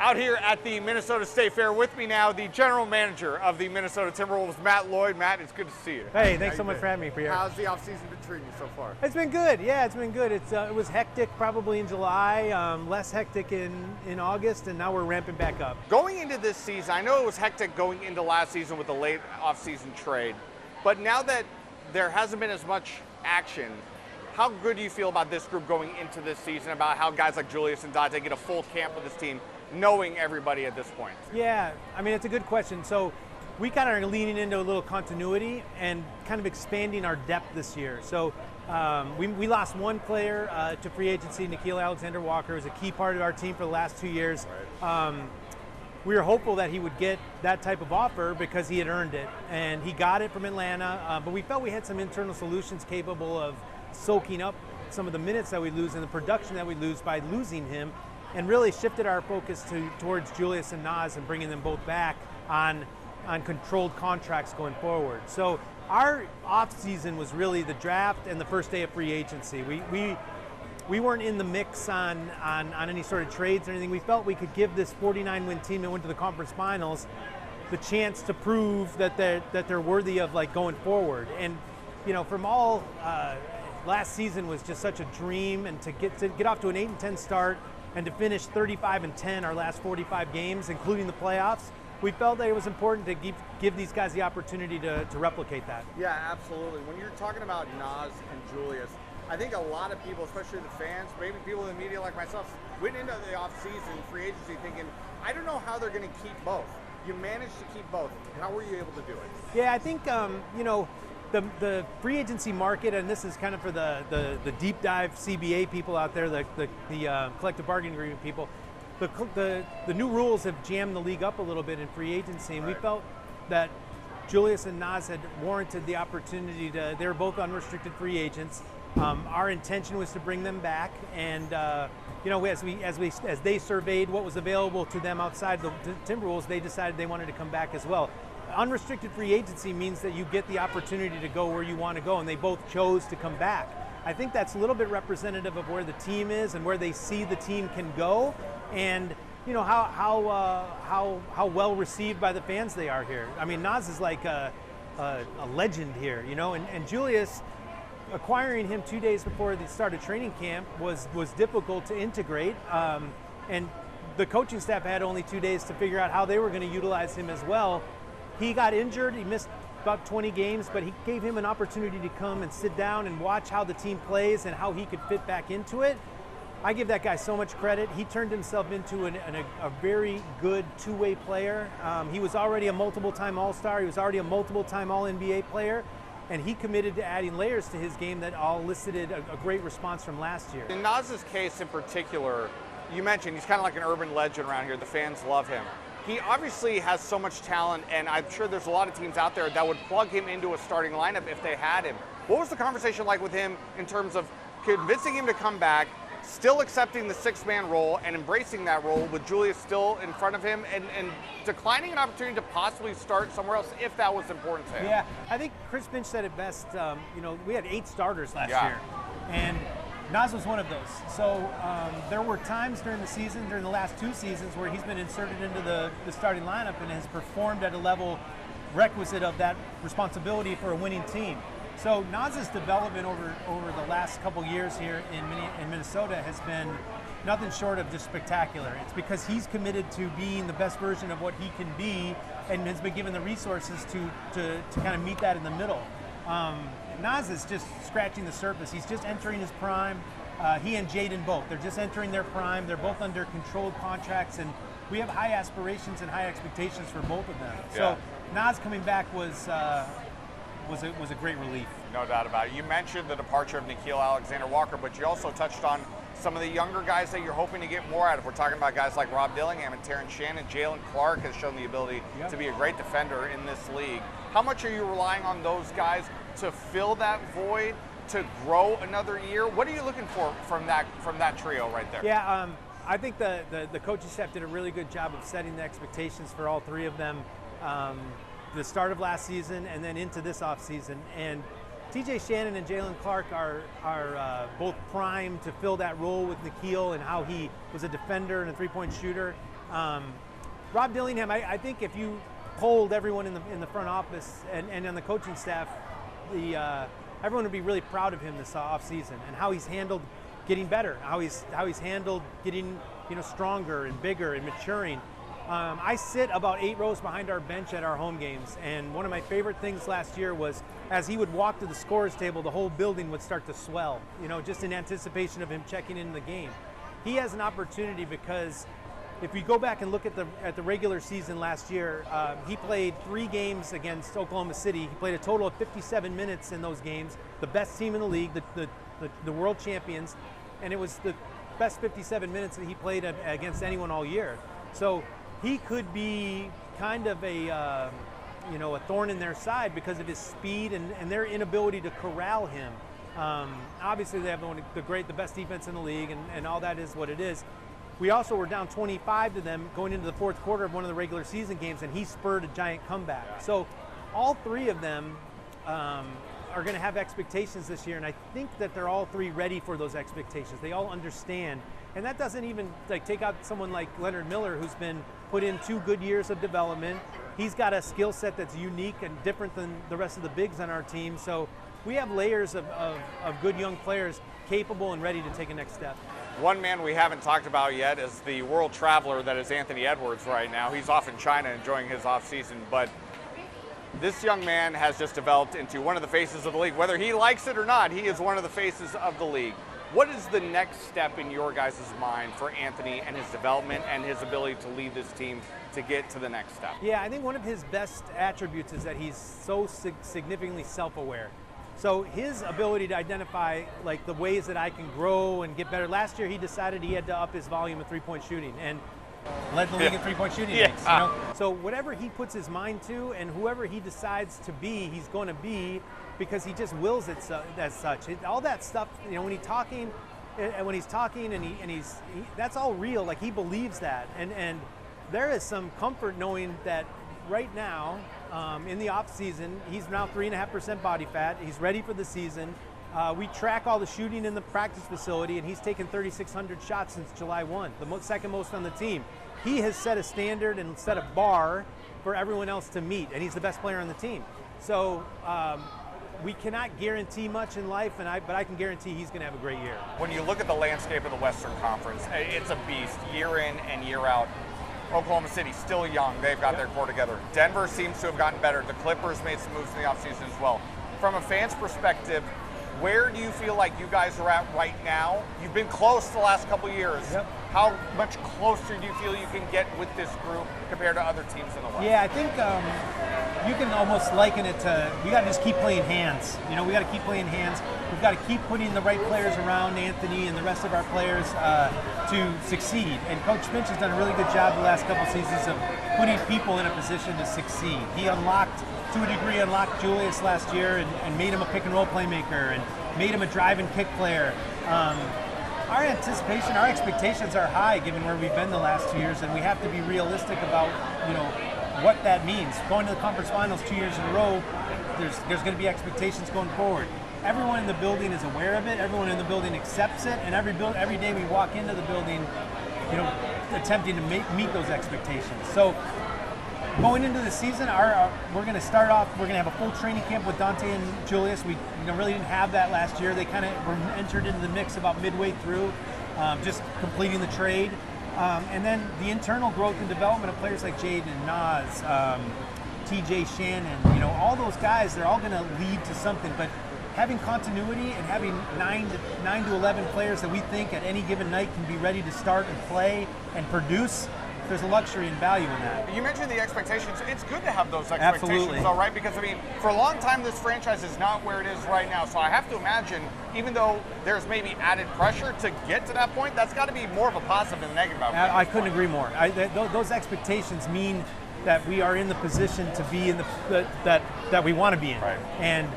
Out here at the Minnesota State Fair with me now, the general manager of the Minnesota Timberwolves, Matt Lloyd. Matt, it's good to see you. Hey, thanks so much for having me, Pierre. How's the offseason been treating you so far? It's been good. Yeah, it's been good. It was hectic probably in July, less hectic in August, and now we're ramping back up. Going into this season, I know it was hectic going into last season with the late offseason trade, but now that there hasn't been as much action, how good do you feel about this group going into this season, about how guys like Julius and Dante get a full camp with this team, knowing everybody at this point? Yeah, I mean, it's a good question. So we kind of are leaning into a little continuity and kind of expanding our depth this year. So we lost one player to free agency, Nickeil Alexander-Walker, who was a key part of our team for the last 2 years. Right. We were hopeful that he would get that type of offer because he had earned it, and he got it from Atlanta, but we felt we had some internal solutions capable of soaking up some of the minutes that we lose and the production that we lose by losing him, and really shifted our focus towards Julius and Naz and bringing them both back on controlled contracts going forward. So our offseason was really the draft and the first day of free agency. We weren't in the mix on any sort of trades or anything. We felt we could give this 49-win team that went to the conference finals the chance to prove that they're worthy of like going forward. And you know, from all last season was just such a dream, and to get off to an 8-10 start and to finish 35-10 our last 45 games, including the playoffs, we felt that it was important to give these guys the opportunity to replicate that. Yeah, absolutely. When you're talking about Naz and Julius, I think a lot of people, especially the fans, maybe people in the media like myself, went into the offseason free agency thinking, I don't know how they're going to keep both. You managed to keep both. How were you able to do it? Yeah, I think, you know, the free agency market, and this is kind of for the deep dive CBA people out there, the collective bargaining agreement people, the new rules have jammed the league up a little bit in free agency, and right. We felt that Julius and Naz had warranted the opportunity to, they were both unrestricted free agents. Our intention was to bring them back, and you know, as they surveyed what was available to them outside the Timberwolves, they decided they wanted to come back as well. Unrestricted free agency means that you get the opportunity to go where you want to go, and they both chose to come back. I think that's a little bit representative of where the team is and where they see the team can go, and you know how well received by the fans they are here. I mean, Naz is like a legend here, you know, and Julius, acquiring him 2 days before the start of training camp was difficult to integrate, and the coaching staff had only 2 days to figure out how they were going to utilize him as well. He got injured, he missed about 20 games, but he gave him an opportunity to come and sit down and watch how the team plays and how he could fit back into it. I give that guy so much credit. He turned himself into a very good two-way player. He was already a multiple-time All-Star, he was already a multiple-time All-NBA player, and he committed to adding layers to his game that all elicited a great response from last year. In Naz's case in particular, you mentioned he's kind of like an urban legend around here. The fans love him. He obviously has so much talent, and I'm sure there's a lot of teams out there that would plug him into a starting lineup if they had him. What was the conversation like with him in terms of convincing him to come back, still accepting the six-man role and embracing that role with Julius still in front of him, and declining an opportunity to possibly start somewhere else if that was important to him? Yeah, I think Chris Finch said it best. You know, we had 8 starters last year, and Naz was one of those. So there were times during the season, during the last 2 seasons, where he's been inserted into the starting lineup and has performed at a level requisite of that responsibility for a winning team. So Naz's development over the last couple years here in Minnesota has been nothing short of just spectacular. It's because he's committed to being the best version of what he can be, and has been given the resources to kind of meet that in the middle. Naz is just scratching the surface. He's just entering his prime. He and Jaden both. They're just entering their prime. They're both under controlled contracts, and we have high aspirations and high expectations for both of them. Yeah. So Naz coming back was a great relief. No doubt about it. You mentioned the departure of Nickeil Alexander-Walker, but you also touched on some of the younger guys that you're hoping to get more out of. We're talking about guys like Rob Dillingham and Terrence Shannon. Jalen Clark has shown the ability to be a great defender in this league. How much are you relying on those guys to fill that void, to grow another year? What are you looking for from that trio right there? Yeah, I think the coaching staff did a really good job of setting the expectations for all 3 of them. The start of last season and then into this offseason. And TJ Shannon and Jalen Clark are both primed to fill that role with Nickeil and how he was a defender and a three-point shooter. Rob Dillingham, I think if you polled everyone in the front office and on the coaching staff, everyone would be really proud of him this offseason and how he's handled getting better, how he's handled getting stronger and bigger and maturing. I sit about 8 rows behind our bench at our home games, and one of my favorite things last year was as he would walk to the scorer's table, the whole building would start to swell, just in anticipation of him checking in the game. He has an opportunity because if we go back and look at the regular season last year, he played 3 games against Oklahoma City. He played a total of 57 minutes in those games, the best team in the league, the world champions, and it was the best 57 minutes that he played against anyone all year. So he could be kind of a thorn in their side because of his speed and their inability to corral him. Obviously, they have the best defense in the league, and all that is what it is. We also were down 25 to them going into the fourth quarter of one of the regular season games, and he spurred a giant comeback. So all 3 of them are going to have expectations this year, and I think that they're all 3 ready for those expectations. They all understand. And that doesn't even take out someone like Leonard Miller, who's been put in 2 good years of development. He's got a skill set that's unique and different than the rest of the bigs on our team. So we have layers of good young players capable and ready to take a next step. One man we haven't talked about yet is the world traveler that is Anthony Edwards right now. He's off in China enjoying his offseason, but this young man has just developed into one of the faces of the league. Whether he likes it or not, he is one of the faces of the league. What is the next step in your guys' mind for Anthony and his development and his ability to lead this team to get to the next step? Yeah, I think one of his best attributes is that he's so significantly self-aware. So his ability to identify the ways that I can grow and get better. Last year he decided he had to up his volume of 3-point shooting and led the league in 3-point shooting makes. So whatever he puts his mind to and whoever he decides to be, he's going to be, because he just wills it as such. All that stuff, when he's talking and that's all real. He believes that, and there is some comfort knowing that right now in the off season he's now 3.5% body fat. He's ready for the season. We track all the shooting in the practice facility, and he's taken 3,600 shots since July 1, the second most on the team. He has set a standard and set a bar for everyone else to meet, and he's the best player on the team. So we cannot guarantee much in life, but I can guarantee he's going to have a great year. When you look at the landscape of the Western Conference, it's a beast year in and year out. Oklahoma City, still young. They've got their core together. Denver seems to have gotten better. The Clippers made some moves in the offseason as well. From a fan's perspective, where do you feel like you guys are at right now? You've been close the last couple of years. Yep. How much closer do you feel you can get with this group compared to other teams in the West? Yeah, I think you can almost liken it to, we got to just keep playing hands. We got to keep playing hands. We've got to keep putting the right players around Anthony and the rest of our players to succeed. And Coach Finch has done a really good job the last couple seasons of putting people in a position to succeed. He to a degree, unlocked Julius last year and made him a pick and roll playmaker and made him a drive and kick player. Our expectations are high given where we've been the last 2 years, and we have to be realistic about what that means. Going to the conference finals 2 years in a row, there's going to be expectations going forward. Everyone in the building is aware of it. Everyone in the building accepts it, and every day we walk into the building, attempting to meet those expectations. So going into the season, we're going to start off. We're going to have a full training camp with Dante and Julius. We really didn't have that last year. They kind of were entered into the mix about midway through, just completing the trade. And then the internal growth and development of players like Jaden and Nas, TJ Shannon, all those guys, they're all going to lead to something. But having continuity and having 9 to 11 players that we think at any given night can be ready to start and play and produce, there's a luxury and value in that. You mentioned the expectations. It's good to have those expectations, Absolutely. Though, right? Because, for a long time, this franchise is not where it is right now. So I have to imagine, even though there's maybe added pressure to get to that point, that's got to be more of a positive than a negative outcome. I couldn't agree more. Those expectations mean that we are in the position to be in that we want to be in. Right. And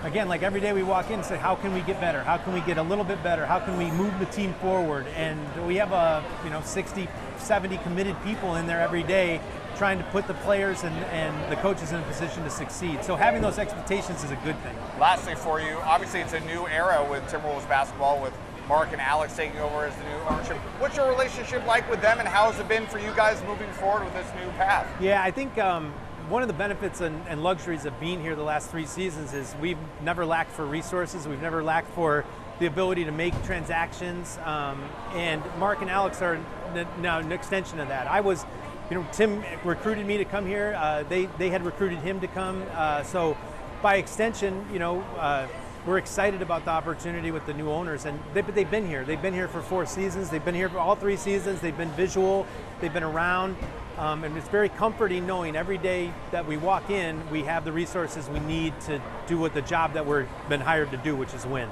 again, every day we walk in and say, how can we get better? How can we get a little bit better? How can we move the team forward? And we have 60, 70 committed people in there every day trying to put the players and the coaches in a position to succeed. So having those expectations is a good thing. Lastly for you, obviously it's a new era with Timberwolves basketball with Mark and Alex taking over as the new ownership. What's your relationship like with them, and how has it been for you guys moving forward with this new path? Yeah, I think one of the benefits and luxuries of being here the last 3 seasons is we've never lacked for resources. We've never lacked for the ability to make transactions, and Mark and Alex are now an extension of that. Tim recruited me to come here. They had recruited him to come. So by extension, we're excited about the opportunity with the new owners, and they've been here. They've been here for 4 seasons. They've been here for all 3 seasons. They've been visual. They've been around, and it's very comforting knowing every day that we walk in, we have the resources we need to do what the job that we've been hired to do, which is win.